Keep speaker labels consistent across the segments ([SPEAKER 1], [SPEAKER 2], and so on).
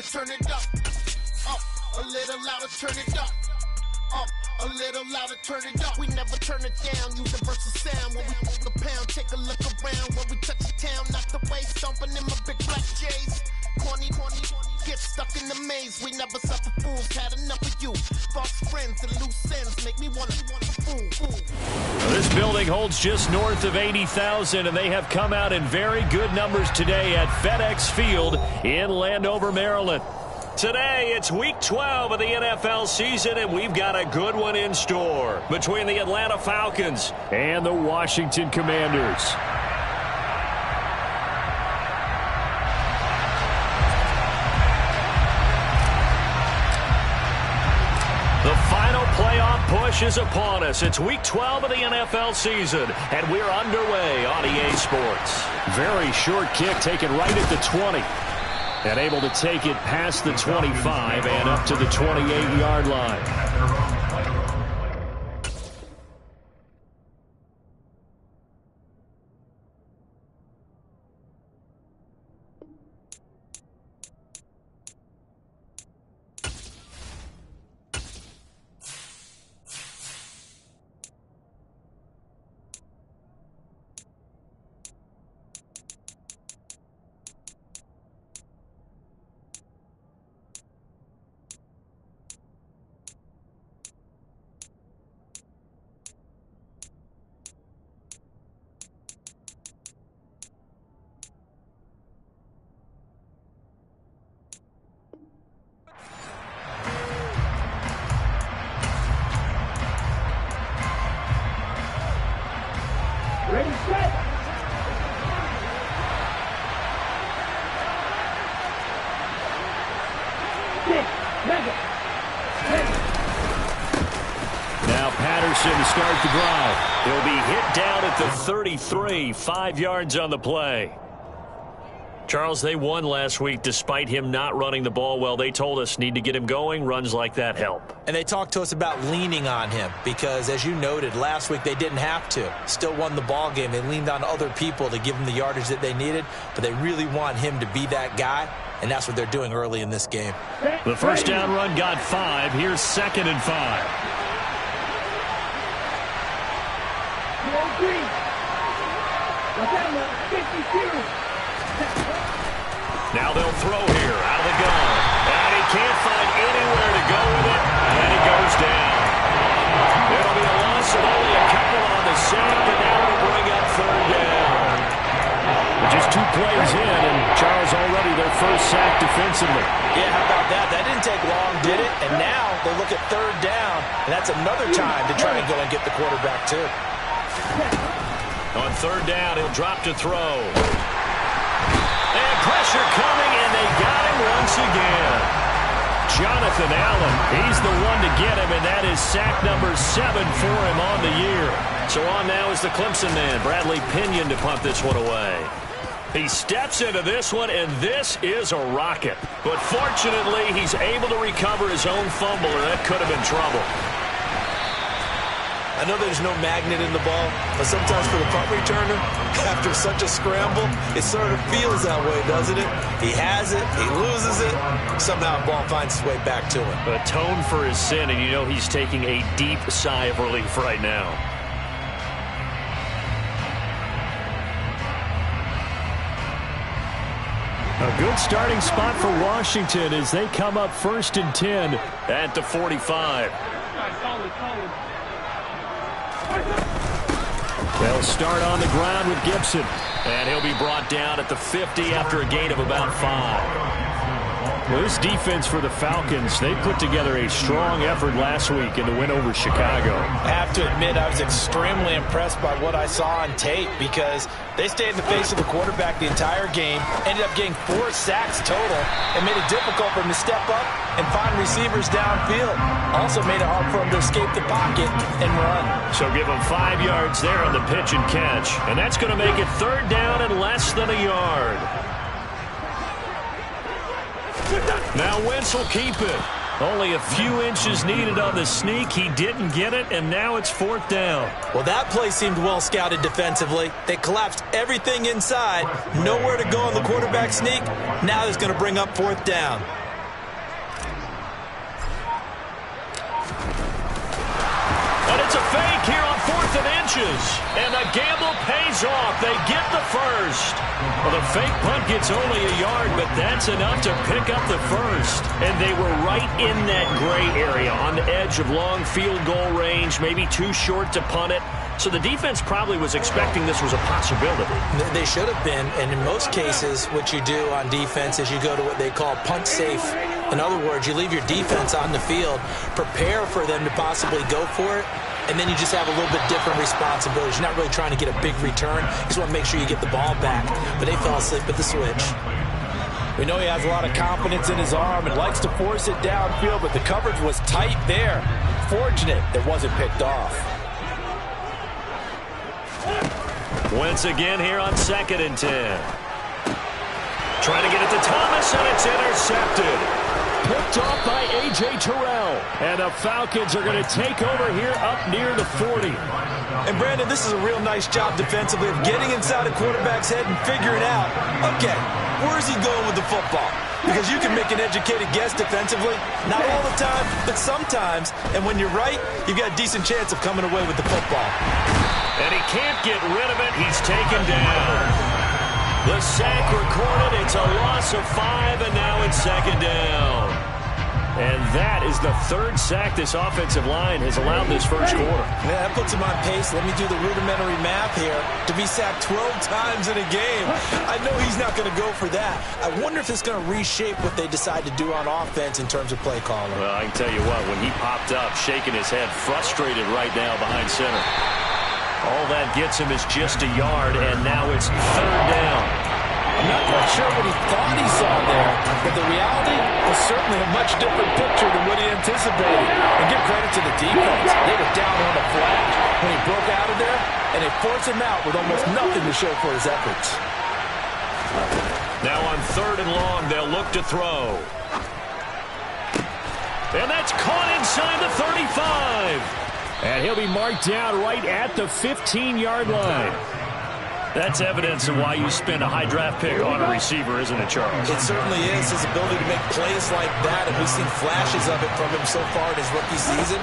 [SPEAKER 1] turn it up. Up, a little louder, turn it up. Up, a little louder, turn it up. We never turn it down, using versatile sound. When we move the pound, take a look around. When we touch the town, knock the way, stomping in my big black J's. Corny, get stuck in the maze. We never suffer fools, had enough of you. False friends and loose ends make me wanna fool.
[SPEAKER 2] This building holds just north of 80,000, and they have come out in very good numbers today at FedEx Field in Landover, Maryland. Today, it's Week 12 of the NFL season, and we've got a good one in store between the Atlanta Falcons and the Washington Commanders. The final playoff push is upon us. It's Week 12 of the NFL season, and we're underway on EA Sports. Very short kick taken right at the 20. And able to take it past the 25 and up to the 28-yard line.
[SPEAKER 3] Ready, set.
[SPEAKER 2] Now Patterson to start the drive. He'll be hit down at the 33, 5 yards on the play. Charles, they won last week despite him not running the ball well. They told us need to get him going. Runs like that help.
[SPEAKER 4] And they talked to us about leaning on him because, as you noted, last week they didn't have to. Still won the ball game. They leaned on other people to give them the yardage that they needed, but they really want him to be that guy, and that's what they're doing early in this game.
[SPEAKER 2] The first down run got 5. Here's 2nd and 5. Now they'll throw here out of the gun. And he can't find anywhere to go with it. And he goes down. It'll be a loss of only a couple on the sack, and now will bring up 3rd down. Just 2 plays in, and Charles already their first sack defensively.
[SPEAKER 4] Yeah, how about that? That didn't take long, did it? And now they look at 3rd down, and that's another time to try and go and get the quarterback too.
[SPEAKER 2] On 3rd down, he'll drop to throw. And pressure coming, and they got him once again. Jonathan Allen, he's the one to get him, and that is sack number 7 for him on the year. So on now is the Clemson man, Bradley Pinion, to punt this one away. He steps into this one, and this is a rocket. But fortunately, he's able to recover his own fumble, or that could have been trouble.
[SPEAKER 4] I know there's no magnet in the ball, but sometimes for the punt returner, after such a scramble, it sort of feels that way, doesn't it? He has it, he loses it, somehow the ball finds its way back to him.
[SPEAKER 2] Atone for his sin, and you know he's taking a deep sigh of relief right now. A good starting spot for Washington as they come up 1st and 10 at the 45. They'll start on the ground with Gibson. And he'll be brought down at the 50 after a gain of about 5. Well, this defense for the Falcons, they put together a strong effort last week in the win over Chicago.
[SPEAKER 4] I have to admit, I was extremely impressed by what I saw on tape because they stayed in the face of the quarterback the entire game, ended up getting 4 sacks total, and made it difficult for him to step up and find receivers downfield. Also made it hard for him to escape the pocket and run.
[SPEAKER 2] So give him 5 yards there on the pitch and catch, and that's going to make it 3rd down and less than a yard. Now Wentz will keep it. Only a few inches needed on the sneak. He didn't get it, and now it's 4th down.
[SPEAKER 4] Well, that play seemed well scouted defensively. They collapsed everything inside. Nowhere to go on the quarterback sneak. Now it's going to bring up 4th down.
[SPEAKER 2] fake here on 4th and inches. And the gamble pays off. They get the first. Well, the fake punt gets only a yard, but that's enough to pick up the first. And they were right in that gray area on the edge of long field goal range, maybe too short to punt it. So the defense probably was expecting this was a possibility.
[SPEAKER 4] They should have been, and in most cases, what you do on defense is you go to what they call punt safe. In other words, you leave your defense on the field, prepare for them to possibly go for it, and then you just have a little bit different responsibilities. You're not really trying to get a big return. You just want to make sure you get the ball back. But they fell asleep at the switch.
[SPEAKER 5] We know he has a lot of confidence in his arm and likes to force it downfield, but the coverage was tight there. Fortunate it wasn't picked off.
[SPEAKER 2] Once again here on 2nd and 10. Trying to get it to Thomas, and it's intercepted. Picked off by A.J. Terrell. And the Falcons are going to take over here up near the 40.
[SPEAKER 5] And, Brandon, this is a real nice job defensively of getting inside a quarterback's head and figuring out, okay, where's he going with the football? Because you can make an educated guess defensively. Not all the time, but sometimes. And when you're right, you've got a decent chance of coming away with the football.
[SPEAKER 2] And he can't get rid of it. He's taken down. The sack recorded. It's a loss of 5, and now it's 2nd down. And that is the 3rd sack this offensive line has allowed this first quarter.
[SPEAKER 5] Yeah, that puts him on pace. Let me do the rudimentary math here. To be sacked 12 times in a game, I know he's not going to go for that. I wonder if it's going to reshape what they decide to do on offense in terms of play calling.
[SPEAKER 2] Well, I can tell you what, when he popped up, shaking his head, frustrated right now behind center. All that gets him is just a yard, and now it's 3rd down.
[SPEAKER 5] I'm not quite sure what he thought he saw there, but the reality was certainly a much different picture than what he anticipated. And give credit to the defense. They were down on the flash when he broke out of there, and they forced him out with almost nothing to show for his efforts.
[SPEAKER 2] Now on 3rd and long, they'll look to throw. And that's caught inside the 35. And he'll be marked down right at the 15-yard line. That's evidence of why you spend a high draft pick on a receiver, isn't it, Charles?
[SPEAKER 5] It certainly is. His ability to make plays like that, and we've seen flashes of it from him so far in his rookie season.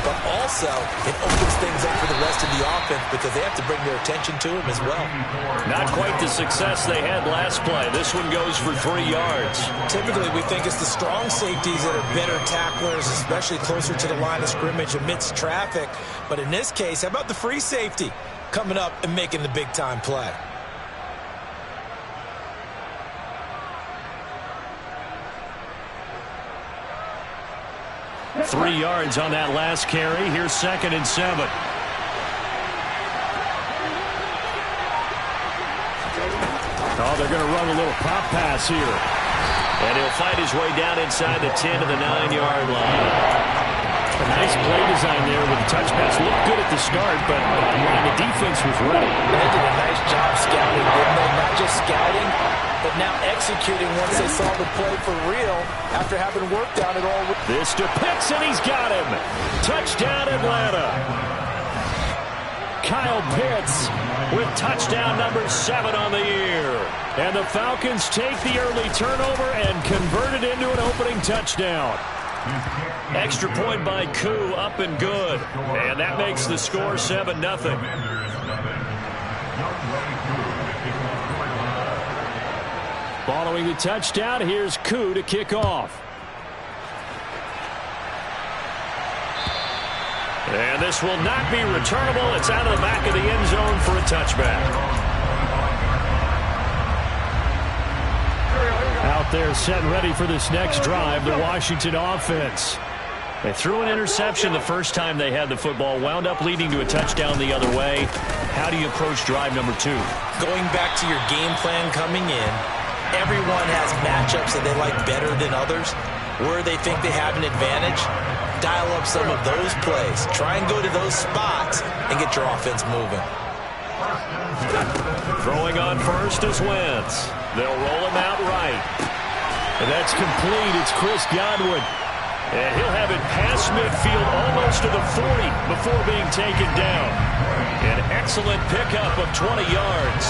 [SPEAKER 5] But also, it opens things up for the rest of the offense because they have to bring their attention to him as well.
[SPEAKER 2] Not quite the success they had last play. This one goes for 3 yards.
[SPEAKER 5] Typically, we think it's the strong safeties that are better tacklers, especially closer to the line of scrimmage amidst traffic. But in this case, how about the free safety coming up and making the big-time play?
[SPEAKER 2] Three yards on that last carry. Here's 2nd and 7. Oh, they're going to run a little pop pass here. And he'll fight his way down inside the 10 to the 9-yard line. A nice play design there with the touch pass. Looked good at the start, but the defense was ready.
[SPEAKER 5] They did a nice job scouting, didn't they? Not just scouting, but now executing once they saw the play for real after having worked on it all.
[SPEAKER 2] This to Pitts, and he's got him. Touchdown, Atlanta. Kyle Pitts with touchdown number 7 on the year. And the Falcons take the early turnover and convert it into an opening touchdown. Extra point by Koo, up and good. And that makes the score 7-0. Following the touchdown, here's Koo to kick off. And this will not be returnable. It's out of the back of the end zone for a touchback. Out there set and ready for this next drive, the Washington offense. They threw an interception the first time they had the football, wound up leading to a touchdown the other way. How do you approach drive number 2?
[SPEAKER 5] Going back to your game plan coming in, everyone has matchups that they like better than others. Where they think they have an advantage, dial up some of those plays. Try and go to those spots and get your offense moving.
[SPEAKER 2] Throwing on first is Wentz. They'll roll him out right. And that's complete. It's Chris Godwin. And he'll have it past midfield almost to the 40 before being taken down. An excellent pickup of 20 yards.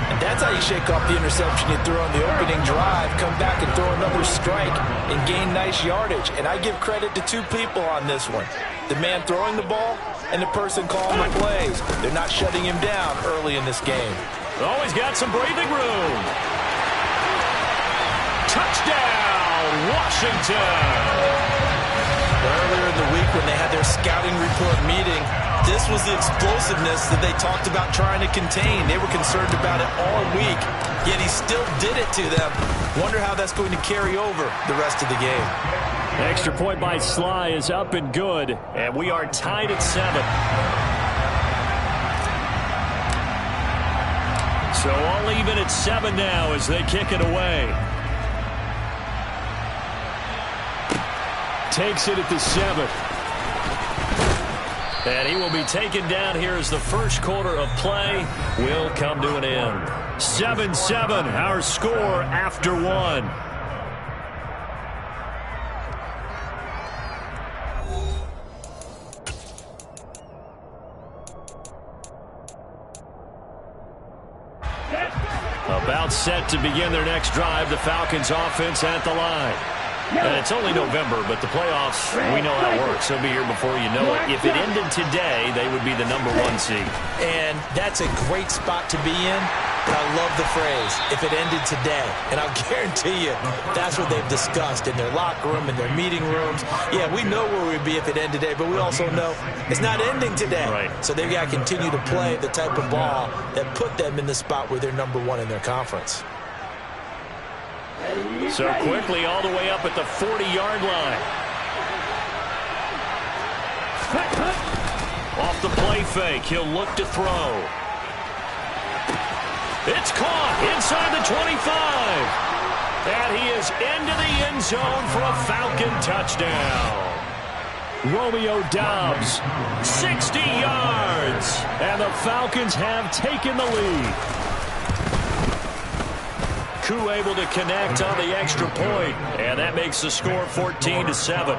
[SPEAKER 5] And that's how you shake off the interception you threw on the opening drive, come back and throw another strike and gain nice yardage. And I give credit to 2 people on this one.
[SPEAKER 4] the man throwing the ball and the person calling the plays. They're not shutting him down early in this game.
[SPEAKER 2] Oh, he's got some breathing room. Touchdown, Washington.
[SPEAKER 4] Earlier in the week when they had their scouting report meeting, this was the explosiveness that they talked about trying to contain. They were concerned about it all week, yet he still did it to them. Wonder how that's going to carry over the rest of the game.
[SPEAKER 2] Extra point by Sly is up and good, and we are tied at 7. So all even at 7 now as they kick it away. Takes it at the 7. And he will be taken down here as the first quarter of play will come to an end. 7-7, our score after 1. About set to begin their next drive, the Falcons offense at the line. And it's only November, but the playoffs, we know how it works. They'll be here before you know it. If it ended today, they would be the number 1 seed.
[SPEAKER 4] And that's a great spot to be in. But I love the phrase, if it ended today. And I'll guarantee you, that's what they've discussed in their locker room, in their meeting rooms. Yeah, we know where we'd be if it ended today, but we also know it's not ending today.
[SPEAKER 2] Right.
[SPEAKER 4] So they've got to continue to play the type of ball that put them in the spot where they're number 1 in their conference.
[SPEAKER 2] So quickly all the way up at the 40-yard line. Off the play fake, he'll look to throw. It's caught inside the 25. And he is into the end zone for a Falcon touchdown. Romeo Doubs, 60 yards. And the Falcons have taken the lead. Koo able to connect on the extra point, and that makes the score 14-7.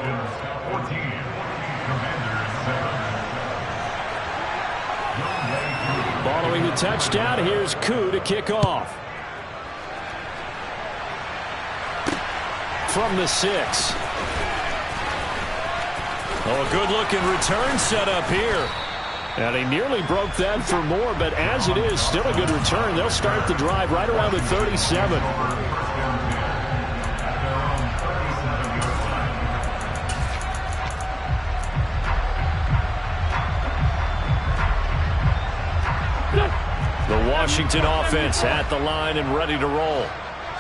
[SPEAKER 2] Following the touchdown, here's Koo to kick off. From the 6. Oh, a good-looking return set up here. And he nearly broke that for more, but as it is, still a good return. They'll start the drive right around the 37. The Washington offense at the line and ready to roll.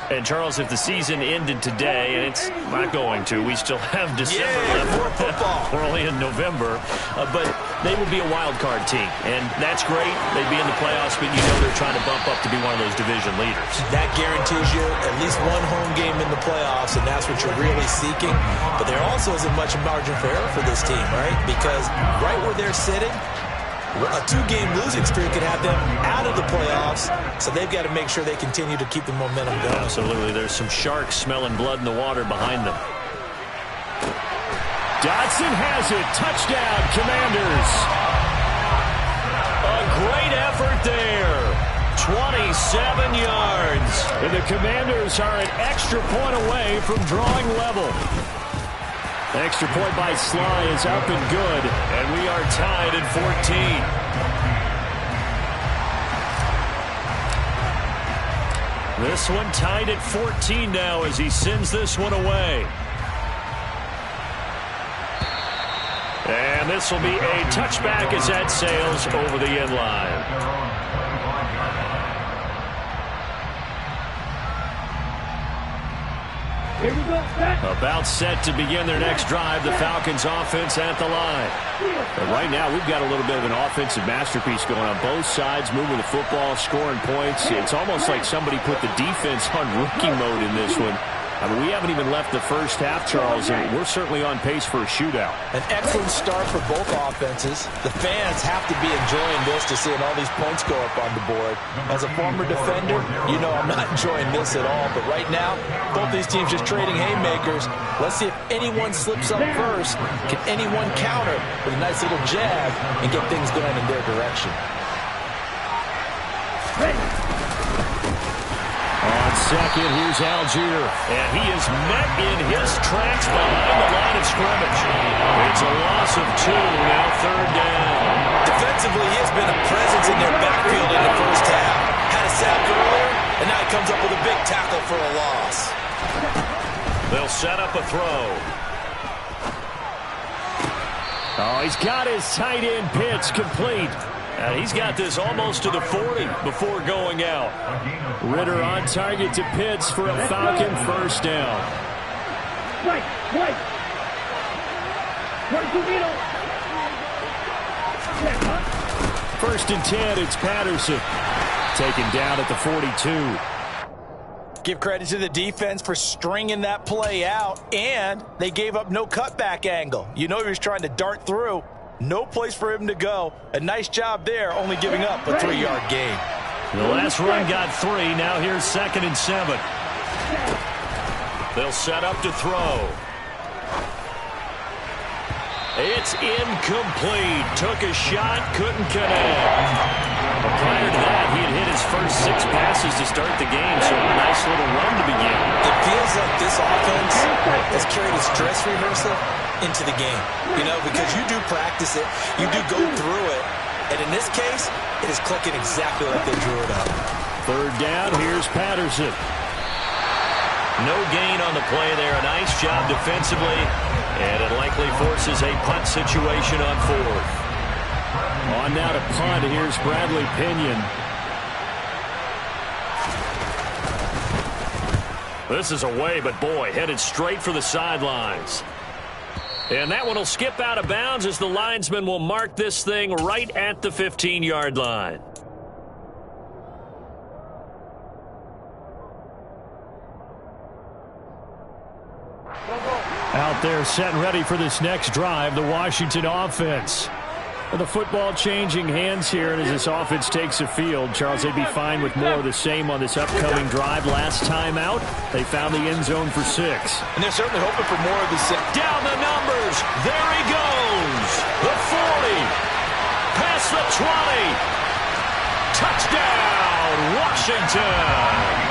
[SPEAKER 2] And, Charles, if the season ended today, and it's not going to, we still have December left.
[SPEAKER 4] More football.
[SPEAKER 2] We're only in November. But they would be a wild card team, and that's great. They'd be in the playoffs, but you know they're trying to bump up to be one of those division leaders.
[SPEAKER 4] That guarantees you at least one home game in the playoffs, and that's what you're really seeking. But there also isn't much margin for error for this team, right? Because right where they're sitting, a 2-game losing streak could have them out of the playoffs, so they've got to make sure they continue to keep the momentum going.
[SPEAKER 2] Absolutely. There's some sharks smelling blood in the water behind them. Dotson has it. Touchdown, Commanders. A great effort there. 27 yards. And the Commanders are an extra point away from drawing level. Extra point by Sly is up and good, and we are tied at 14. This one tied at 14 now as he sends this one away. And this will be a touchback as that sails over the end line.
[SPEAKER 3] Here we go.
[SPEAKER 2] About set to begin their next drive, the Falcons offense at the line. And right now, we've got a little bit of an offensive masterpiece going on both sides, moving the football, scoring points. It's almost like somebody put the defense on rookie mode in this one. I mean, we haven't even left the first half, Charles, and we're certainly on pace for a shootout.
[SPEAKER 4] An excellent start for both offenses. The fans have to be enjoying this to seeing all these points go up on the board. As a former defender, you know I'm not enjoying this at all. But right now, both these teams just trading haymakers. Let's see if anyone slips up first. Can anyone counter with a nice little jab and get things going in their direction?
[SPEAKER 2] On second. Here's Algier. And he is met in his tracks behind the line of scrimmage. It's a loss of 2. Now third down.
[SPEAKER 5] Defensively, he has been a presence in their backfield in the first half. Had a sack earlier, and now he comes up with a big tackle for a loss.
[SPEAKER 2] They'll set up a throw. Oh, he's got his tight end pitch complete. And he's got this almost to the 40 before going out. Ritter on target to Pitts for a Falcon first down.
[SPEAKER 3] Right.
[SPEAKER 2] First and 10, it's Patterson. Taken down at the 42.
[SPEAKER 4] Give credit to the defense for stringing that play out, and they gave up no cutback angle. You know he was trying to dart through. No place for him to go. A nice job there, only giving up a 3-yard gain.
[SPEAKER 2] The last run got 3. Now here's 2nd and 7. They'll set up to throw. It's incomplete. Took a shot, couldn't connect. Prior to that, he had hit his first 6 passes to start the game, so a nice little run to begin.
[SPEAKER 5] It feels like this offense has carried its dress rehearsal into the game, you know, because you do practice it, you do go through it, and in this case, it is clicking exactly like they drew it up.
[SPEAKER 2] Third down, here's Patterson. No gain on the play there. A nice job defensively, and it likely forces a punt situation on 4th. On now to punt, here's Bradley Pinion. This is away, but boy, headed straight for the sidelines. And that one will skip out of bounds as the linesman will mark this thing right at the 15-yard line. Out there set and ready for this next drive, the Washington offense. The football changing hands here, and as this offense takes the field, Charles, they'd be fine with more of the same on this upcoming drive. Last time out, they found the end zone for 6.
[SPEAKER 4] And they're certainly hoping for more of the same.
[SPEAKER 2] Down the numbers. There he goes. The 40. Past the 20. Touchdown, Washington.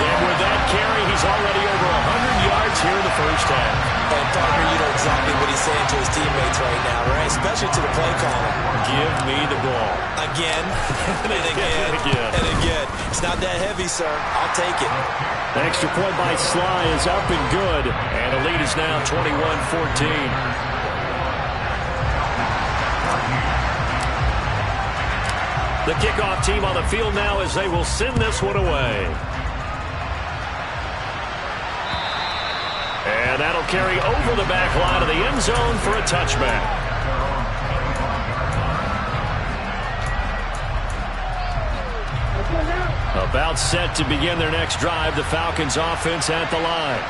[SPEAKER 2] And with that carry, he's already over 100 yards here in the first half.
[SPEAKER 5] And, partner, you know exactly what he's saying to his teammates right now, right? Especially to the play caller.
[SPEAKER 2] Give me the ball.
[SPEAKER 5] Again, and again, and again. It's not that heavy, sir. I'll take it.
[SPEAKER 2] The extra point by Sly is up and good. And the lead is now 21-14. The kickoff team on the field now as they will send this one away. And that'll carry over the back line of the end zone for a touchback. About set to begin their next drive, the Falcons offense at the line.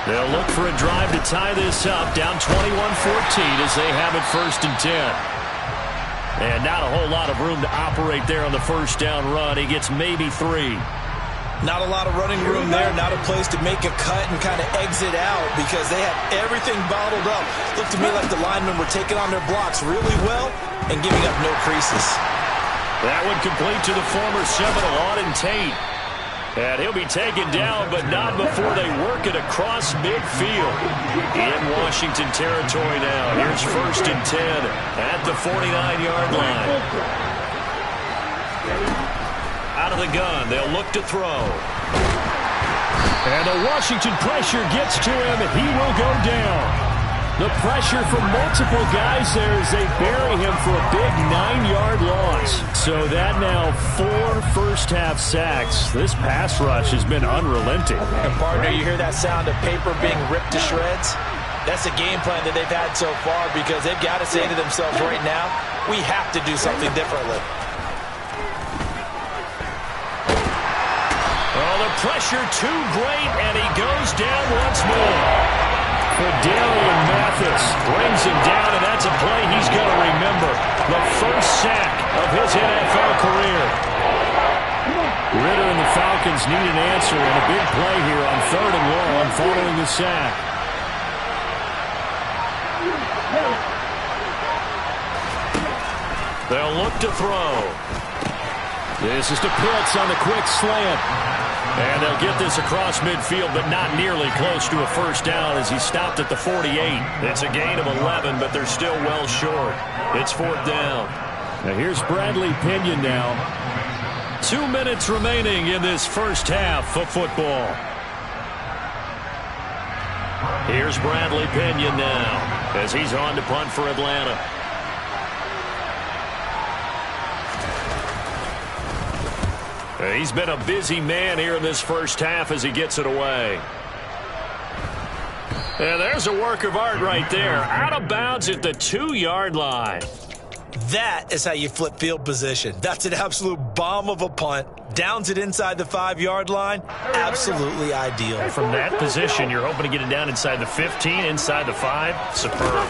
[SPEAKER 2] They'll look for a drive to tie this up, down 21-14 as they have it 1st and 10. And not a whole lot of room to operate there on the first down run. He gets maybe 3.
[SPEAKER 5] Not a lot of running room there, not a place to make a cut and kind of exit out because they have everything bottled up. Looked to me like the linemen were taking on their blocks really well and giving up no creases.
[SPEAKER 2] That one complete to the former Seminole, Auden Tate. And he'll be taken down, but not before they work it across midfield. In Washington territory now. Here's 1st and 10 at the 49-yard line. Out of the gun, they'll look to throw. And the Washington pressure gets to him, and he will go down. The pressure from multiple guys there as they bury him for a big 9-yard loss. So that now 4 first-half sacks. This pass rush has been unrelenting.
[SPEAKER 4] And, partner, you hear that sound of paper being ripped to shreds? That's the game plan that they've had so far because they've got to say to themselves right now, we have to do something differently.
[SPEAKER 2] Oh, the pressure too great, and he goes down once more. Darian Mathis brings him down, and that's a play he's going to remember. The first sack of his NFL career. Ritter and the Falcons need an answer, and a big play here on 3rd and long following the sack. They'll look to throw. This is to Pitts on the quick slant. And they'll get this across midfield, but not nearly close to a first down as he stopped at the 48. It's a gain of 11, but they're still well short. It's fourth down.
[SPEAKER 6] Now here's Bradley Pinion now.
[SPEAKER 2] 2 minutes remaining in this first half of football. Here's Bradley Pinion now as he's on to punt for Atlanta. He's been a busy man here in this first half as he gets it away. And there's a work of art right there. Out of bounds at the 2-yard line.
[SPEAKER 5] That is how you flip field position. That's an absolute bomb of a punt. Downs it inside the 5-yard line. Absolutely ideal.
[SPEAKER 2] From that position, you're hoping to get it down inside the 15, inside the 5. Superb.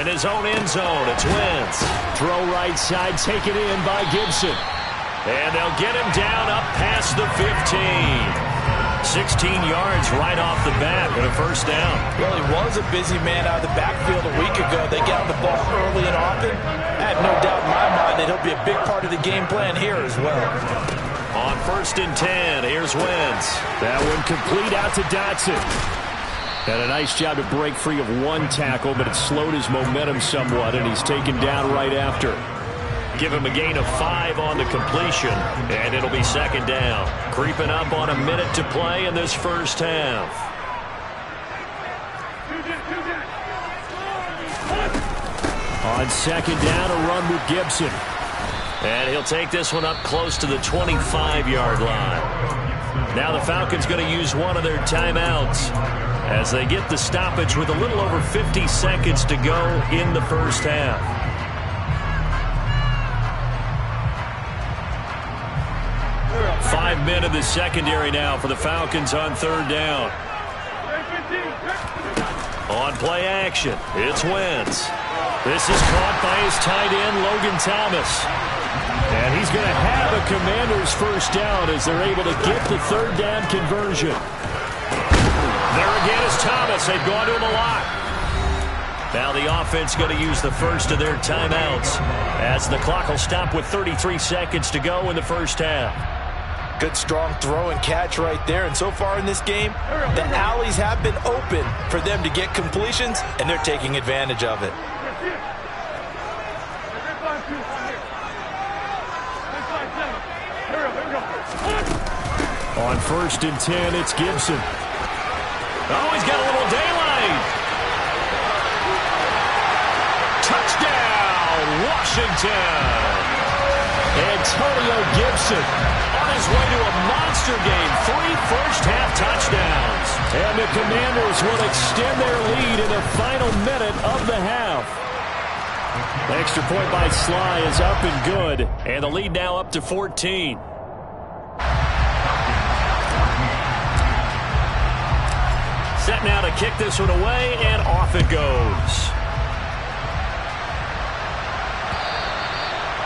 [SPEAKER 2] In his own end zone, it's Wentz.
[SPEAKER 6] Throw right side, taken in by Gibson.
[SPEAKER 2] And they'll get him down up past the 15. 16 yards right off the bat and a first down.
[SPEAKER 4] Well, he was a busy man out of the backfield a week ago. They got the ball early and often. I have no doubt in my mind that he'll be a big part of the game plan here as well.
[SPEAKER 2] On 1st and 10, here's Wentz.
[SPEAKER 6] That one complete out to Dotson. Had a nice job to break free of one tackle, but it slowed his momentum somewhat, and he's taken down right after.
[SPEAKER 2] Give him a gain of 5 on the completion, and it'll be second down. Creeping up on a minute to play in this first half.
[SPEAKER 6] On second down, a run with Gibson.
[SPEAKER 2] And he'll take this one up close to the 25-yard line. Now the Falcons going to use one of their timeouts as they get the stoppage with a little over 50 seconds to go in the first half. 5 men in the secondary now for the Falcons on third down. On play action, it's Wentz. This is caught by his tight end, Logan Thomas.
[SPEAKER 6] And he's going to have a Commander's first down as they're able to get the third down conversion.
[SPEAKER 2] There again is Thomas. They've gone to him a lot. Now the offense going to use the first of their timeouts as the clock will stop with 33 seconds to go in the first half.
[SPEAKER 4] Good strong throw and catch right there. And so far in this game, the alleys have been open for them to get completions, and they're taking advantage of it.
[SPEAKER 6] On 1st and 10, it's Gibson.
[SPEAKER 2] Oh, he's got a little daylight. Touchdown, Washington.
[SPEAKER 6] Antonio Gibson
[SPEAKER 2] on his way to a monster game. 3 first-half touchdowns.
[SPEAKER 6] And the Commanders will extend their lead in the final minute of the half.
[SPEAKER 2] The extra point by Sly is up and good. And the lead now up to 14. Set now to kick this one away, and off it goes.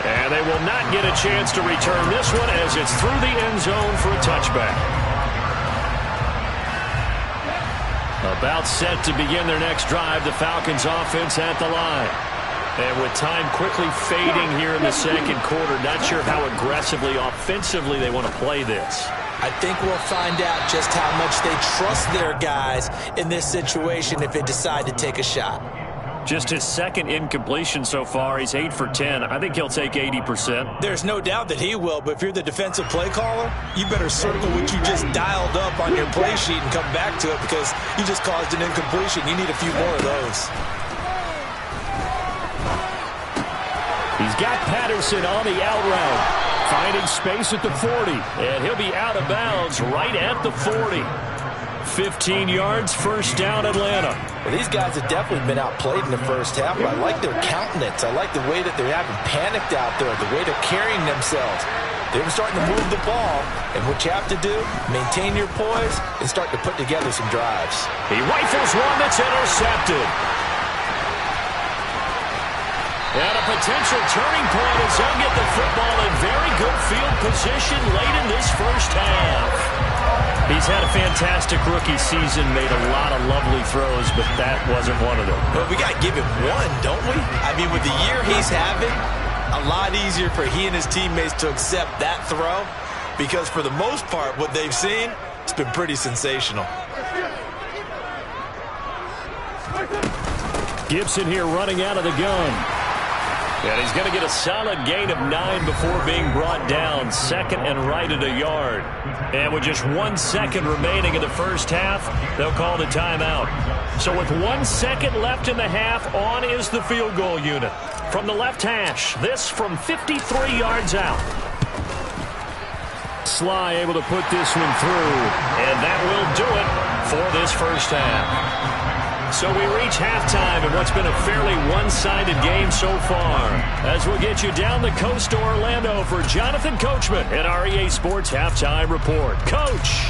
[SPEAKER 2] And they will not get a chance to return this one as it's through the end zone for a touchback. About set to begin their next drive, the Falcons offense at the line. And with time quickly fading here in the second quarter, not sure how aggressively, offensively they want to play this.
[SPEAKER 5] I think we'll find out just how much they trust their guys in this situation if they decide to take a shot.
[SPEAKER 2] Just his second incompletion so far. He's 8 for 10. I think he'll take 80%.
[SPEAKER 5] There's no doubt that he will, but if you're the defensive play caller, you better circle what you just dialed up on your play sheet and come back to it because you just caused an incompletion. You need a few more of those.
[SPEAKER 6] He's got Patterson on the out route, finding space at the 40.
[SPEAKER 2] And he'll be out of bounds right at the 40. 15 yards, first down, Atlanta.
[SPEAKER 4] Well, these guys have definitely been outplayed in the first half, but I like their countenance. I like the way that they're having panicked out there, the way they're carrying themselves. They're starting to move the ball, and what you have to do, maintain your poise and start to put together some drives.
[SPEAKER 2] He rifles one that's intercepted. And a potential turning point as they'll get the football in very good field position late in this first half. He's had a fantastic rookie season, made a lot of lovely throws, but that wasn't one of them.
[SPEAKER 5] Well, we got to give him one, don't we? I mean, with the year he's having, a lot easier for he and his teammates to accept that throw because for the most part, what they've seen, it's been pretty sensational.
[SPEAKER 6] Gibson here running out of the gun. And he's going to get a solid gain of 9 before being brought down. Second and right at a yard. And with just 1 second remaining in the first half, they'll call the timeout. So with 1 second left in the half, on is the field goal unit. From the left hash, this from 53 yards out. Sly able to put this one through. And that will do it for this first half. So we reach halftime in what's been a fairly one-sided game so far. As we'll get you down the coast to Orlando for Jonathan Coachman at our EA Sports Halftime Report. Coach,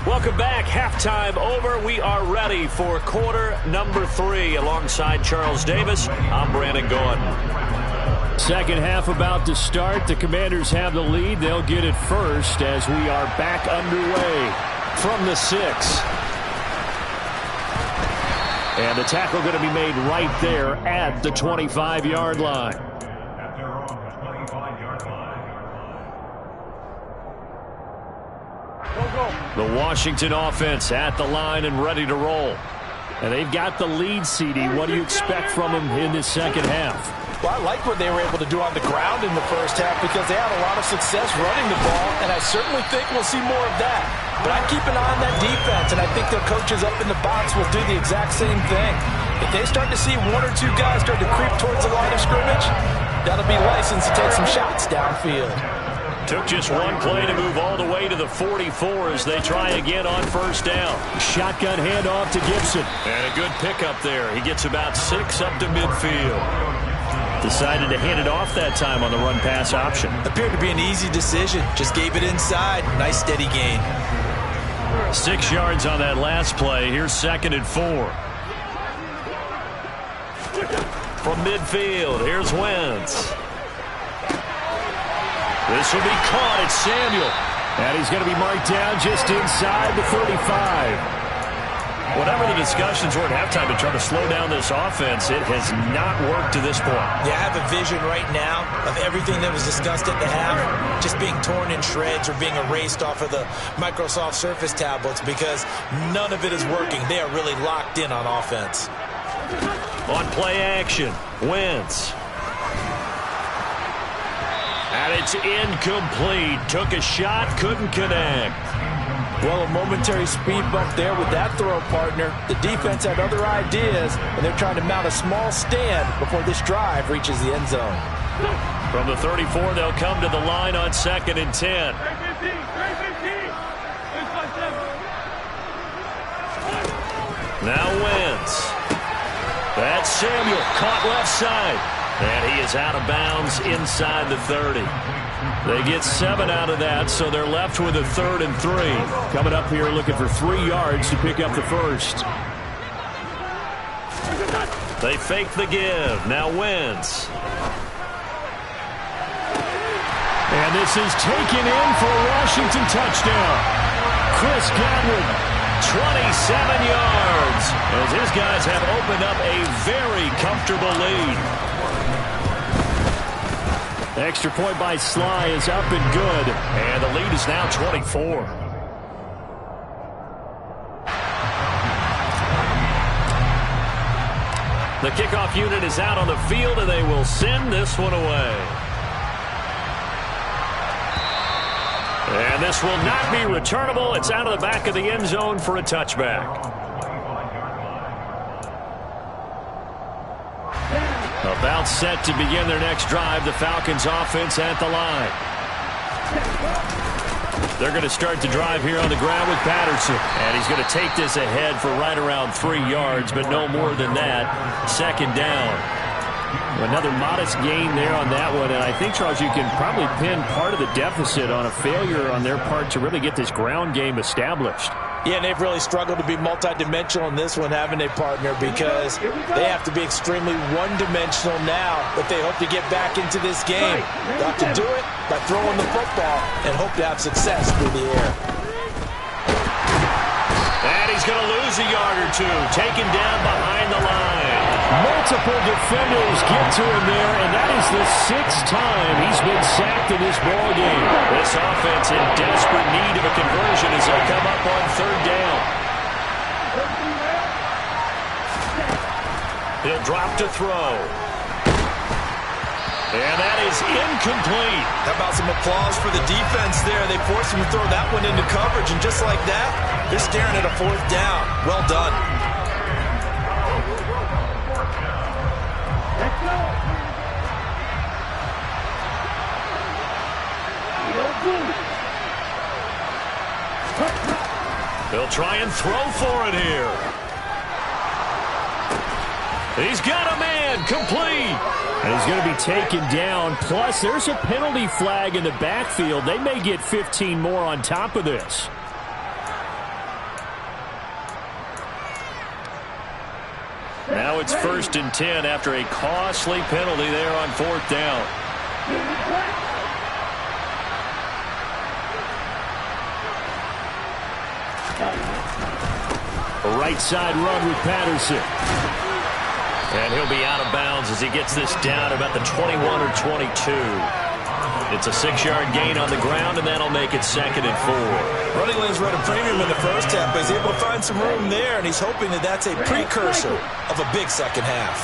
[SPEAKER 6] welcome back. Halftime over. We are ready for quarter number 3. Alongside Charles Davis, I'm Brandon Gordon. Second half about to start. The Commanders have the lead. They'll get it first as we are back underway from the 6. And the tackle going to be made right there at the 25-yard line. The Washington offense at the line and ready to roll. And they've got the lead, CD. What do you expect from them in this second half?
[SPEAKER 4] Well, I like what they were able to do on the ground in the first half because they had a lot of success running the ball, and I certainly think we'll see more of that. But I keep an eye on that defense, and I think their coaches up in the box will do the exact same thing. If they start to see 1 or 2 guys start to creep towards the line of scrimmage, that'll be license to take some shots downfield.
[SPEAKER 6] Took just 1 play to move all the way to the 44 as they try again on first down. Shotgun handoff to Gibson. And a good pickup there. He gets about 6 up to midfield. Decided to hand it off that time on the run-pass option.
[SPEAKER 5] Appeared to be an easy decision. Just gave it inside. Nice steady gain.
[SPEAKER 6] 6 yards on that last play. Here's 2nd and 4. From midfield, here's Wentz. This will be caught. It's Samuel. And he's going to be marked down just inside the 35. Whatever the discussions were at halftime to try to slow down this offense, it has not worked to this point.
[SPEAKER 5] Yeah, I have a vision right now of everything that was discussed at the half just being torn in shreds or being erased off of the Microsoft Surface tablets because none of it is working. They are really locked in on offense.
[SPEAKER 6] On play action, Wentz. And it's incomplete. Took a shot, couldn't connect.
[SPEAKER 4] Well, a momentary speed bump there with that throw, partner. The defense had other ideas, and they're trying to mount a small stand before this drive reaches the end zone.
[SPEAKER 6] From the 34, they'll come to the line on 2nd and 10. Now Wentz. That's Samuel, caught left side. And he is out of bounds inside the 30. They get 7 out of that, so they're left with a 3rd and 3. Coming up here looking for 3 yards to pick up the first. They fake the give. Now Wentz. And this is taken in for a Washington touchdown. Chris Godwin, 27 yards, as his guys have opened up a very comfortable lead. Extra point by Sly is up and good. And the lead is now 24. The kickoff unit is out on the field, and they will send this one away. And this will not be returnable. It's out of the back of the end zone for a touchback. About set to begin their next drive, the Falcons offense at the line. They're going to start the drive here on the ground with Patterson. And he's going to take this ahead for right around 3 yards, but no more than that. 2nd down. Another modest gain there on that one. And I think, Charles, you can probably pin part of the deficit on a failure on their part to really get this ground game established.
[SPEAKER 4] Yeah, and they've really struggled to be multidimensional in this one, haven't they, partner? Because they have to be extremely one-dimensional now if they hope to get back into this game. They'll have to do it by throwing the football and hope to have success through the air.
[SPEAKER 6] And he's going to lose a yard or 2, taken down behind the line.
[SPEAKER 2] Multiple defenders get to him there, and that is the 6th time he's been sacked in this ballgame. This offense in desperate need of a conversion as they come up on 3rd down. He'll drop to throw. And that is incomplete.
[SPEAKER 5] How about some applause for the defense there? They forced him to throw that one into coverage, and just like that, they're staring at a 4th down. Well done.
[SPEAKER 2] They'll try and throw for it here. He's got a man, complete. And he's going to be taken down. Plus, there's a penalty flag in the backfield. They may get 15 more on top of this. Now it's 1st and 10 after a costly penalty there on 4th down. A right side run with Patterson. And he'll be out of bounds as he gets this down about the 21 or 22. It's a 6-yard gain on the ground, and that'll make it 2nd and 4.
[SPEAKER 5] Running lanes were at a premium in the first half, but he's able to find some room there, and he's hoping that that's a precursor of a big second half.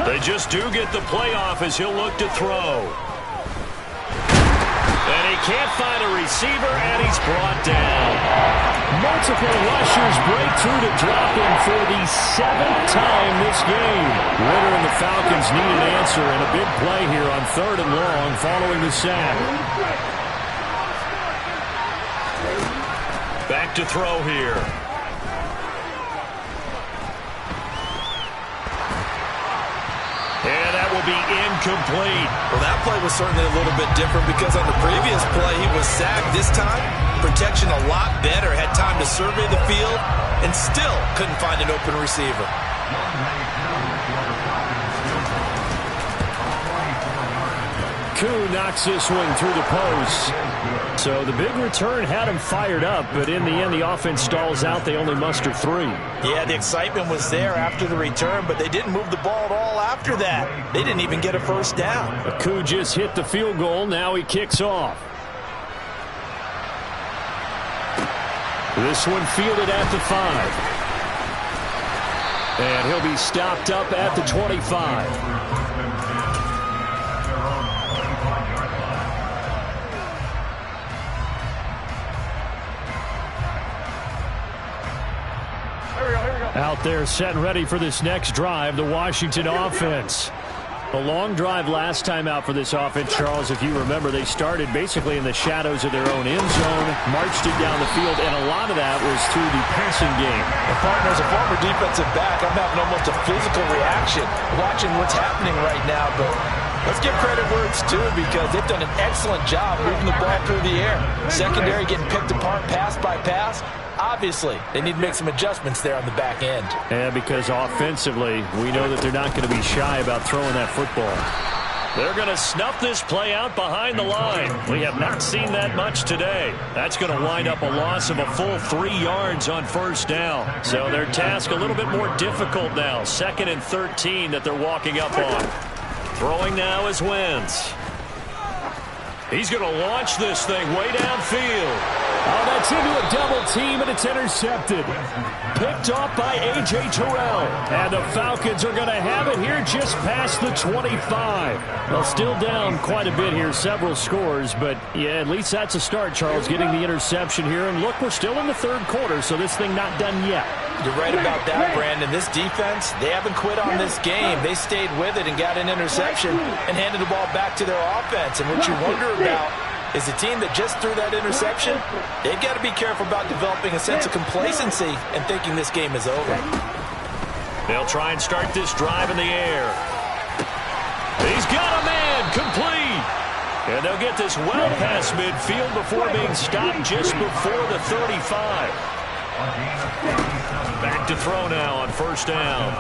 [SPEAKER 2] They just do get the playoff as he'll look to throw. And he can't find a receiver, and he's brought down. Multiple rushers break through to drop him for the 7th time this game. Ritter and the Falcons need an answer, and a big play here on 3rd and long following the sack. Back to throw here. And that will be incomplete.
[SPEAKER 5] Well, that play was certainly a little bit different because on the previous play, he was sacked. This time, protection a lot better. Had time to survey the field and still couldn't find an open receiver.
[SPEAKER 2] Koo knocks this one through the post. So the big return had him fired up, but in the end, the offense stalls out. They only muster 3.
[SPEAKER 5] Yeah, the excitement was there after the return, but they didn't move the ball at all after that. They didn't even get a 1st down.
[SPEAKER 2] Koo just hit the field goal. Now he kicks off. This one fielded at the 5. And he'll be stopped up at the 25. Out there set and ready for this next drive, the Washington offense. A long drive last time out for this offense, Charles. If you remember, they started basically in the shadows of their own end zone, marched it down the field, and a lot of that was through the passing game.
[SPEAKER 5] And partner, as a former defensive back, I'm having almost a physical reaction watching what's happening right now, but let's give credit where it's due because they've done an excellent job moving the ball through the air. Secondary getting picked apart pass by pass. Obviously, they need to make some adjustments there on the back end.
[SPEAKER 2] And because offensively, we know that they're not going to be shy about throwing that football. They're going to snuff this play out behind the line. We have not seen that much today. That's going to wind up a loss of a full 3 yards on 1st down. So their task a little bit more difficult now. 2nd and 13 that they're walking up on. Throwing now is Wentz. He's going to launch this thing way downfield. Oh, that's into a double team, and it's intercepted. Picked off by A.J. Terrell. And the Falcons are going to have it here just past the 25. Well, still down quite a bit here, several scores. But, yeah, at least that's a start, Charles, getting the interception here. And, look, we're still in the 3rd quarter, so this thing not done yet.
[SPEAKER 5] You're right about that, Brandon. This defense, they haven't quit on this game. They stayed with it and got an interception and handed the ball back to their offense. And what you wonder about is the team that just threw that interception, they've got to be careful about developing a sense of complacency and thinking this game is over.
[SPEAKER 2] They'll try and start this drive in the air. He's got a man, complete. And they'll get this well past midfield before being stopped just before the 35. Back to throw now on 1st down.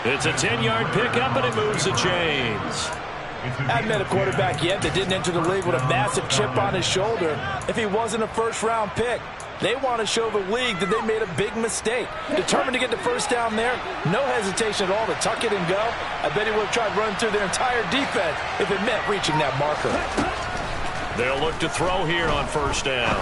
[SPEAKER 2] It's a 10-yard pickup, and it moves the chains.
[SPEAKER 4] I haven't met a quarterback yet that didn't enter the league with a massive chip on his shoulder if he wasn't a first-round pick. They want to show the league that they made a big mistake. Determined to get the first down there, no hesitation at all to tuck it and go. I bet he would have tried running through their entire defense if it meant reaching that marker.
[SPEAKER 2] They'll look to throw here on first down.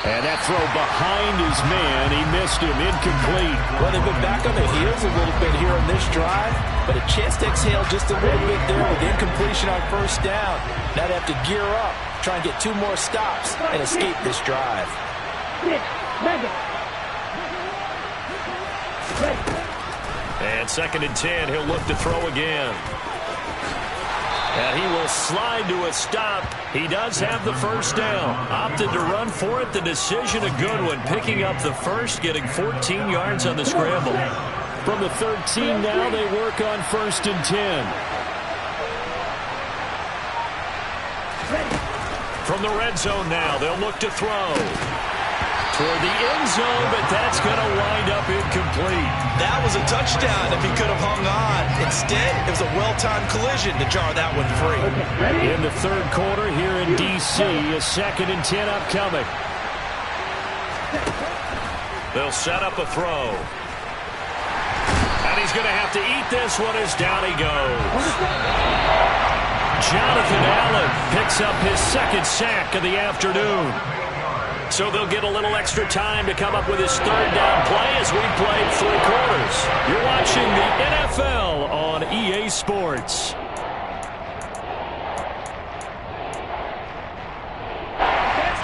[SPEAKER 2] And that throw behind his man, he missed him, incomplete.
[SPEAKER 4] Well, they've been back on their heels a little bit here on this drive, but a chance to exhale just a little bit there with incompletion on first down. Now they have to gear up, try and get 2 more stops and escape this drive.
[SPEAKER 2] And 2nd and 10, he'll look to throw again. And he will slide to a stop. He does have the first down. Opted to run for it. The decision a good one. Picking up the first, getting 14 yards on the scramble. From the 13 now, they work on 1st and 10. From the red zone now, they'll look to throw. Toward the end zone, but that's going to wind up incomplete.
[SPEAKER 5] That was a touchdown if he could have hung on. Instead, it was a well-timed collision to jar that one free.
[SPEAKER 2] In the 3rd quarter here in D.C., a 2nd and 10 upcoming. They'll set up a throw. And he's going to have to eat this one as down he goes. Jonathan Allen picks up his 2nd sack of the afternoon. So they'll get a little extra time to come up with his 3rd down play as we played 3 quarters. You're watching the NFL on EA Sports.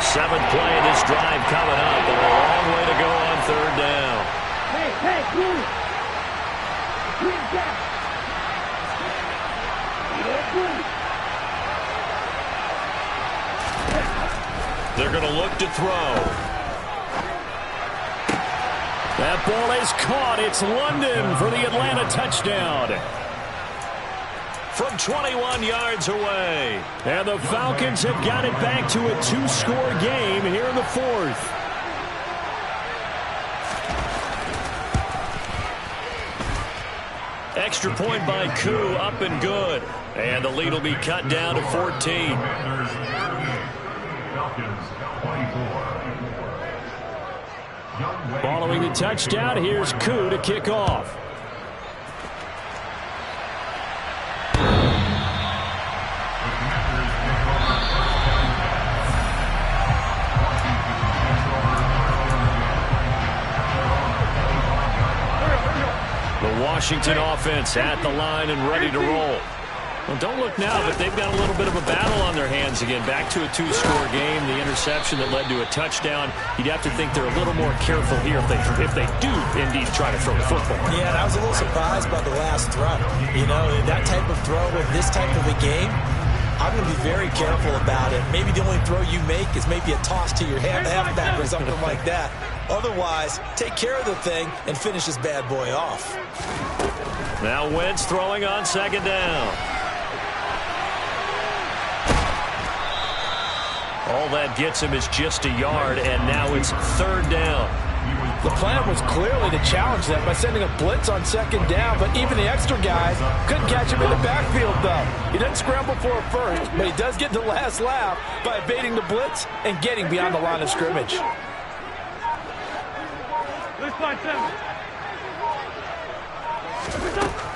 [SPEAKER 2] Seventh play of this drive coming up, and a long way to go on 3rd down. They're going to look to throw. That ball is caught. It's London for the Atlanta touchdown. From 21 yards away. And the Falcons have got it back to a 2-score game here in the 4th. Extra point by Koo, up and good. And the lead will be cut down to 14. Following the touchdown, here's Koo to kick off. The Washington offense at the line and ready to roll. Well, don't look now, but they've got a little bit of a battle on their hands again. Back to a 2-score game. The interception that led to a touchdown. You'd have to think they're a little more careful here if they do indeed try to throw the football.
[SPEAKER 4] Yeah, and I was a little surprised by the last throw. You know, that type of throw in this type of a game, I'm going to be very careful about it. Maybe the only throw you make is maybe a toss to your halfback or something like that. Otherwise, take care of the thing and finish this bad boy off.
[SPEAKER 2] Now Wentz throwing on 2nd down. All that gets him is just a yard, and now it's 3rd down.
[SPEAKER 4] The plan was clearly to challenge them by sending a blitz on 2nd down, but even the extra guys couldn't catch him in the backfield, though. He doesn't scramble for a first, but he does get the last laugh by evading the blitz and getting beyond the line of scrimmage.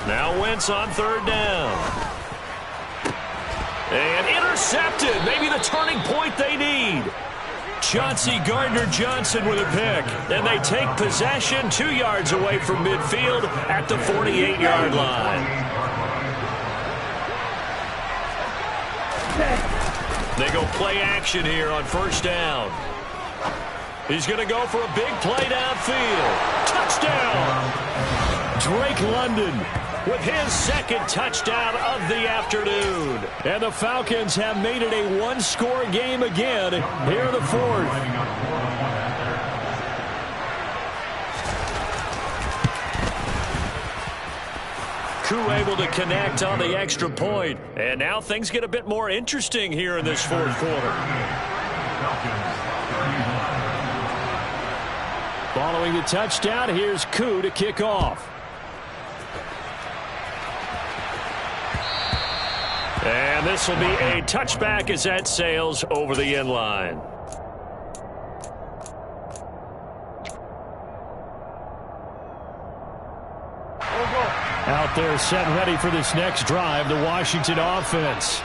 [SPEAKER 2] Now Wentz on 3rd down. And intercepted. Maybe the turning point they need. Chauncey Gardner-Johnson with a pick. And they take possession 2 yards away from midfield at the 48-yard line. They go play action here on 1st down. He's going to go for a big play downfield. Touchdown! Drake London with his 2nd touchdown of the afternoon. And the Falcons have made it a 1-score game again here in the 4th. Koo able to connect on the extra point. And now things get a bit more interesting here in this 4th quarter. Following the touchdown, here's Koo to kick off. And this will be a touchback as that sails over the end line. Out there set and ready for this next drive, the Washington offense.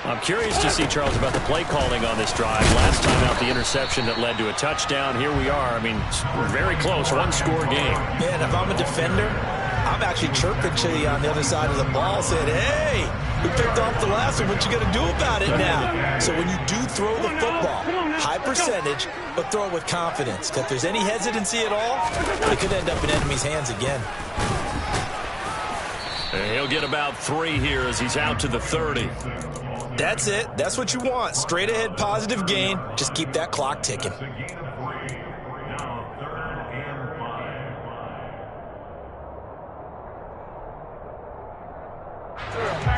[SPEAKER 2] I'm curious to see, Charles, about the play calling on this drive. Last time out, the interception that led to a touchdown. Here we are. I mean, very close, one-score game.
[SPEAKER 4] Yeah, and if I'm a defender, I'm actually chirping to you on the other side of the ball, saying, hey, we picked off the last one. What you got to do about it now? So when you do throw the football, high percentage, but throw it with confidence. Because if there's any hesitancy at all, it could end up in enemy's hands again.
[SPEAKER 2] And he'll get about 3 here as he's out to the 30.
[SPEAKER 4] That's it. That's what you want. Straight ahead, positive gain. Just keep that clock ticking.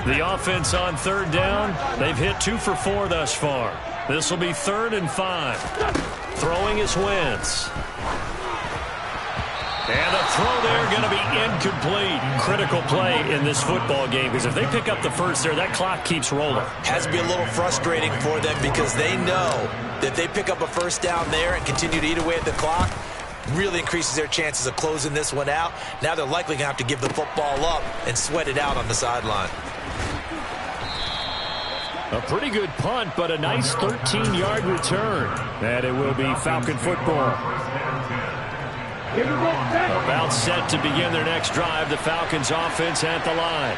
[SPEAKER 2] The offense on 3rd down. They've hit 2 for 4 thus far. This will be 3rd and 5. Throwing is Wentz. And the throw there going to be incomplete. Critical play in this football game because if they pick up the first there, that clock keeps rolling.
[SPEAKER 4] Has to be a little frustrating for them because they know that if they pick up a first down there and continue to eat away at the clock, really increases their chances of closing this one out. Now they're likely going to have to give the football up and sweat it out on the sideline.
[SPEAKER 2] A pretty good punt, but a nice 13-yard return. And it will be Falcon football. About set to begin their next drive, the Falcons offense at the line.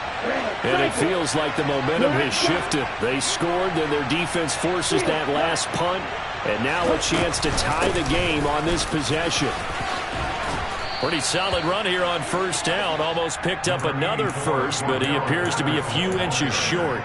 [SPEAKER 2] And it feels like the momentum has shifted. They scored, then their defense forces that last punt. And now a chance to tie the game on this possession. Pretty solid run here on 1st down. Almost picked up another first, but he appears to be a few inches short.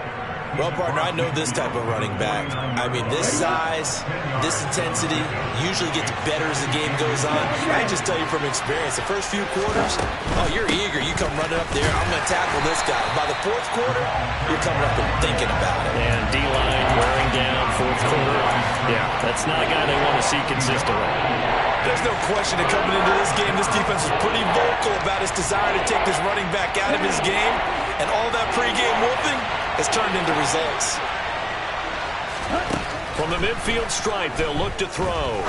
[SPEAKER 4] Well, partner, I know this type of running back. I mean, this size, this intensity usually gets better as the game goes on. I can just tell you from experience, the first few quarters, oh, you're eager. You come running up there. I'm going to tackle this guy. By the 4th quarter, you're coming up and thinking about it.
[SPEAKER 2] And D-line wearing down 4th quarter. Yeah, that's not a guy they want to see consistently.
[SPEAKER 4] There's no question that coming into this game, this defense is pretty vocal about its desire to take this running back out of his game. And all that pregame whooping has turned into results.
[SPEAKER 2] From the midfield stripe, they'll look to throw.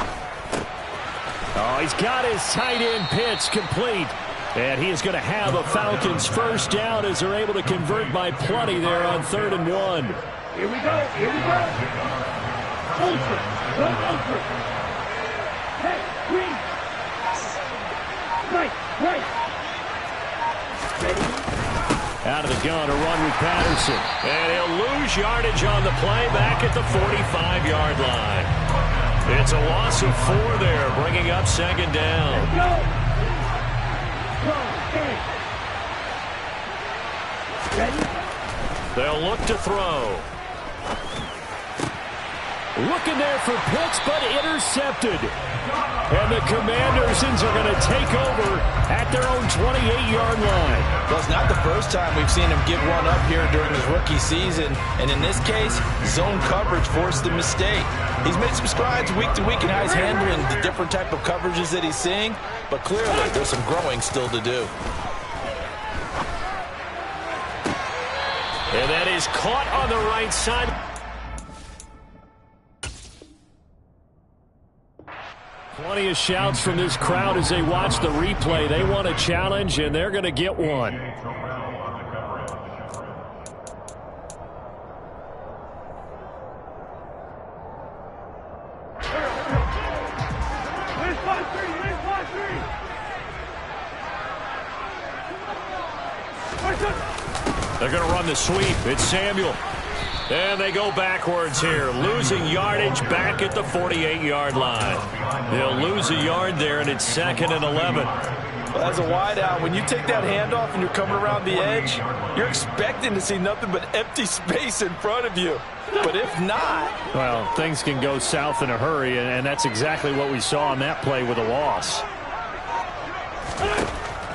[SPEAKER 2] Oh, he's got his tight end pitch complete. And he is going to have a Falcons first down as they're able to convert by plenty there on 3rd and 1.
[SPEAKER 3] Here we go. Here we go. Ultra. Run ultra. Hey, green. Right. Ready?
[SPEAKER 2] Out of the gun, a run with Patterson. And he'll lose yardage on the play back at the 45-yard line. It's a loss of 4 there, bringing up 2nd down. They'll look to throw. Looking there for Pitts, but intercepted. And the Commanders are going to take over at their own 28-yard line.
[SPEAKER 4] Well, it's not the first time we've seen him give one up here during his rookie season. And in this case, zone coverage forced the mistake. He's made some strides week to week in how he's handling the different type of coverages that he's seeing. But clearly, there's some growing still to do.
[SPEAKER 2] And that is caught on the right side. Plenty of shouts from this crowd as they watch the replay. They want a challenge, and they're going to get one. They're going to run the sweep. It's Samuel. And they go backwards here, losing yardage back at the 48-yard line. They'll lose a yard there, and it's 2nd and 11.
[SPEAKER 4] Well, as a wideout, when you take that handoff and you're coming around the edge, you're expecting to see nothing but empty space in front of you. But if not...
[SPEAKER 2] Well, things can go south in a hurry, and that's exactly what we saw on that play with a loss.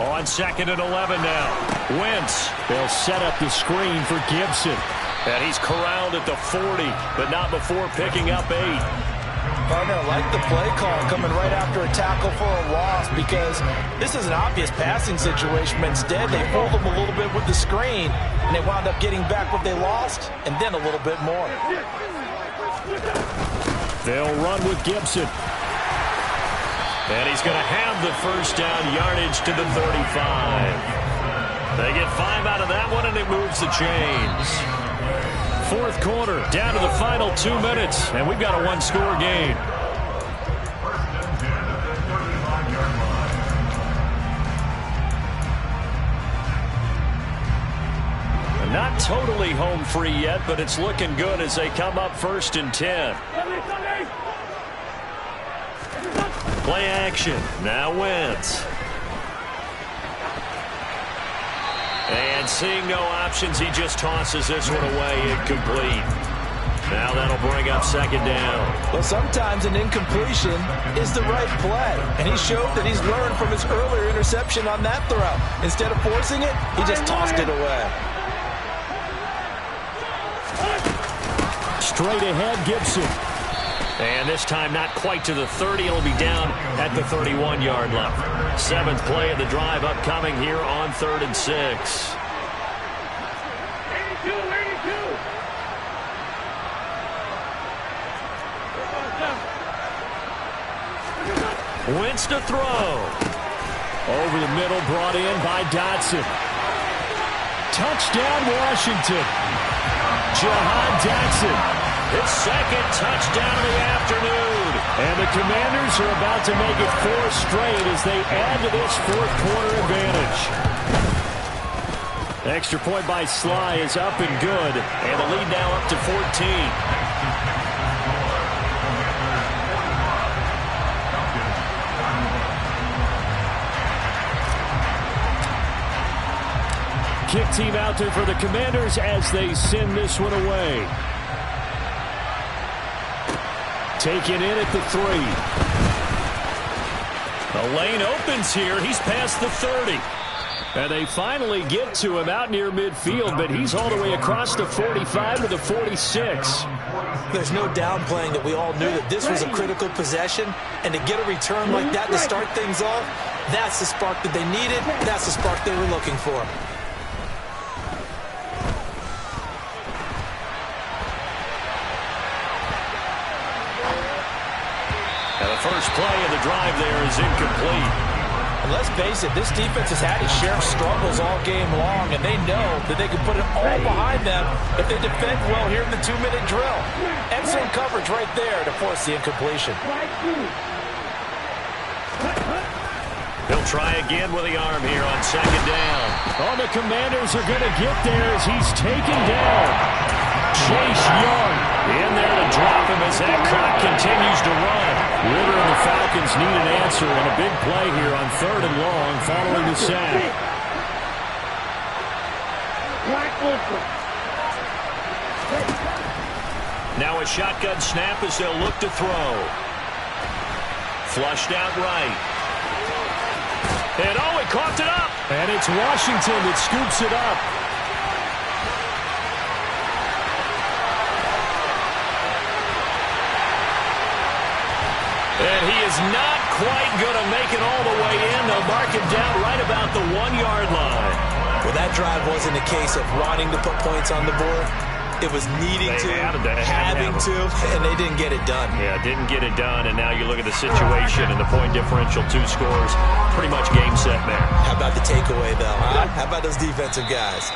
[SPEAKER 2] On 2nd and 11 now. Wentz. They'll set up the screen for Gibson. And he's corralled at the 40, but not before picking up 8.
[SPEAKER 4] Partner, I like the play call coming right after a tackle for a loss, because this is an obvious passing situation, but instead they fooled them a little bit with the screen, and they wound up getting back what they lost, and then a little bit more.
[SPEAKER 2] They'll run with Gibson. And he's going to have the first down yardage to the 35. They get 5 out of that one, and it moves the chains. Fourth quarter, down to the final 2 minutes, and we've got a one-score game. Not totally home free yet, but it's looking good as they come up 1st and 10. Play action. Now Wentz. And seeing no options, he just tosses this one away, incomplete. Now that'll bring up 2nd down.
[SPEAKER 4] Well, sometimes an incompletion is the right play, and he showed that he's learned from his earlier interception on that throw. Instead of forcing it, he just tossed it away.
[SPEAKER 2] Straight ahead, Gibson. And this time not quite to the 30. It'll be down at the 31-yard line. 7th play of the drive upcoming here on 3rd and 6. 82. Wentz to throw. Over the middle, brought in by Dotson. Touchdown, Washington. Jahan Dotson, his 2nd touchdown of the afternoon. And the Commanders are about to make it 4 straight as they add to this 4th quarter advantage. Extra point by Sly is up and good, and the lead now up to 14. Kick team out there for the Commanders as they send this one away. Taken in at the 3. The lane opens here. He's past the 30. And they finally get to him out near midfield, but he's all the way across the 45 to the 46.
[SPEAKER 4] There's no downplaying that we all knew that this was a critical possession, and to get a return like that to start things off, that's the spark that they needed. That's the spark they were looking for.
[SPEAKER 2] And the first play of the drive there is incomplete.
[SPEAKER 4] And let's face it, this defense has had its share of struggles all game long, and they know that they can put it all behind them if they defend well here in the 2-minute drill. Excellent coverage right there to force the incompletion.
[SPEAKER 2] He'll try again with the arm here on 2nd down. Oh, the Commanders are going to get there as he's taken down. Chase Young in there to drop him as that clock continues to run. Ritter and the Falcons need an answer, and a big play here on 3rd and long following the sack. Now a shotgun snap as they'll look to throw. Flushed out right. And oh, he coughed it up. And it's Washington that scoops it up. And he is not quite going to make it all the way in. They'll mark him down right about the 1-yard line.
[SPEAKER 4] Well, that drive wasn't a case of wanting to put points on the board. It was needing to, having to, and they didn't get it done.
[SPEAKER 2] Yeah, didn't get it done, and now you look at the situation and the point differential, 2 scores, pretty much game, set, match.
[SPEAKER 4] How about the takeaway, though, huh? How about those defensive guys?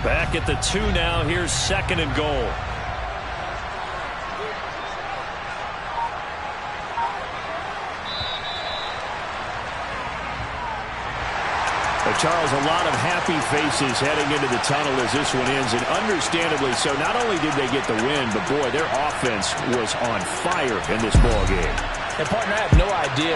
[SPEAKER 2] Back at the 2 now. Here's 2nd and goal. Charles, a lot of happy faces heading into the tunnel as this one ends, and understandably so. Not only did they get the win, but boy, their offense was on fire in this ball game.
[SPEAKER 4] And partner, I have no idea